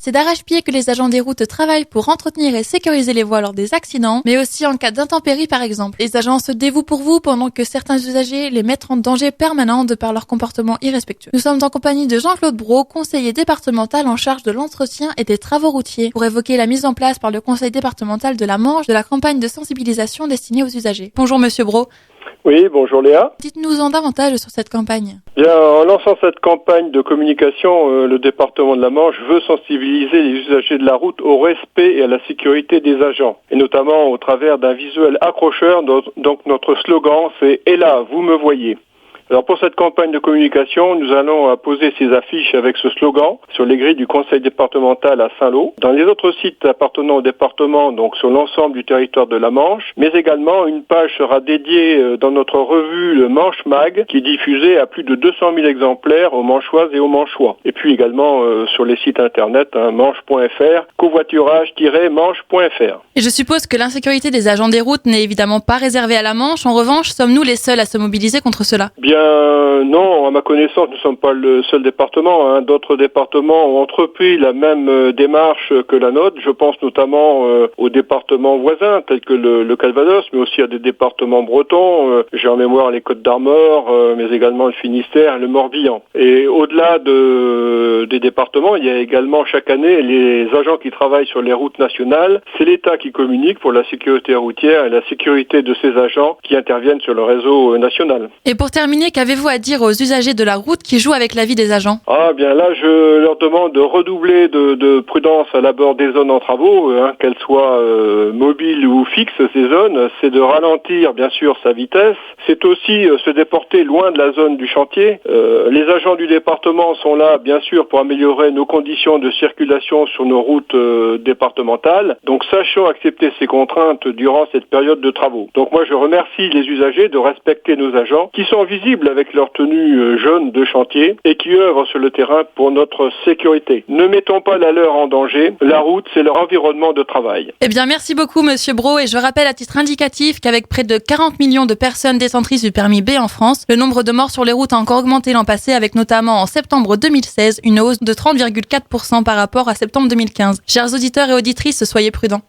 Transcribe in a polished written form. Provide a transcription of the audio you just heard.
C'est d'arrache-pied que les agents des routes travaillent pour entretenir et sécuriser les voies lors des accidents, mais aussi en cas d'intempéries par exemple. Les agents se dévouent pour vous pendant que certains usagers les mettent en danger permanent de par leur comportement irrespectueux. Nous sommes en compagnie de Jean-Claude Brault, conseiller départemental en charge de l'entretien et des travaux routiers, pour évoquer la mise en place par le conseil départemental de la Manche de la campagne de sensibilisation destinée aux usagers. Bonjour Monsieur Brault. Oui, bonjour Léa. Dites-nous en davantage sur cette campagne. Bien, en lançant cette campagne de communication, le département de la Manche veut sensibiliser les usagers de la route au respect et à la sécurité des agents, et notamment au travers d'un visuel accrocheur. Donc notre slogan, c'est « Et là, vous me voyez ». Alors pour cette campagne de communication, nous allons poser ces affiches avec ce slogan sur les grilles du conseil départemental à Saint-Lô, dans les autres sites appartenant au département, donc sur l'ensemble du territoire de la Manche, mais également une page sera dédiée dans notre revue le Manche Mag, qui est diffusée à plus de 200 000 exemplaires aux Manchoises et aux Manchois. Et puis également sur les sites internet manche.fr, covoiturage-manche.fr. Et je suppose que l'insécurité des agents des routes n'est évidemment pas réservée à la Manche. En revanche, sommes-nous les seuls à se mobiliser contre cela ? Bien non, à ma connaissance, nous ne sommes pas le seul département. D'autres départements ont entrepris la même démarche que la nôtre. Je pense notamment aux départements voisins, tels que le Calvados, mais aussi à des départements bretons. J'ai en mémoire les Côtes-d'Armor, mais également le Finistère et le Morbihan. Et au-delà des départements, il y a également chaque année les agents qui travaillent sur les routes nationales. C'est l'État qui communique pour la sécurité routière et la sécurité de ces agents qui interviennent sur le réseau national. Et pour terminer, qu'avez-vous à dire aux usagers de la route qui jouent avec la vie des agents ? Ah bien là, je leur demande de redoubler de prudence à l'abord des zones en travaux, qu'elles soient mobiles ou fixes, ces zones. C'est de ralentir bien sûr sa vitesse. C'est aussi se déporter loin de la zone du chantier. Les agents du département sont là bien sûr pour améliorer nos conditions de circulation sur nos routes départementales. Donc sachons accepter ces contraintes durant cette période de travaux. Donc moi je remercie les usagers de respecter nos agents qui sont visibles avec leur tenue jaune de chantier et qui œuvrent sur le terrain pour notre sécurité. Ne mettons pas la leur en danger. La route, c'est leur environnement de travail. Eh bien, merci beaucoup, Monsieur Brault. Et je rappelle à titre indicatif qu'avec près de 40 millions de personnes détentrices du permis B en France, le nombre de morts sur les routes a encore augmenté l'an passé, avec notamment en septembre 2016 une hausse de 30,4% par rapport à septembre 2015. Chers auditeurs et auditrices, soyez prudents.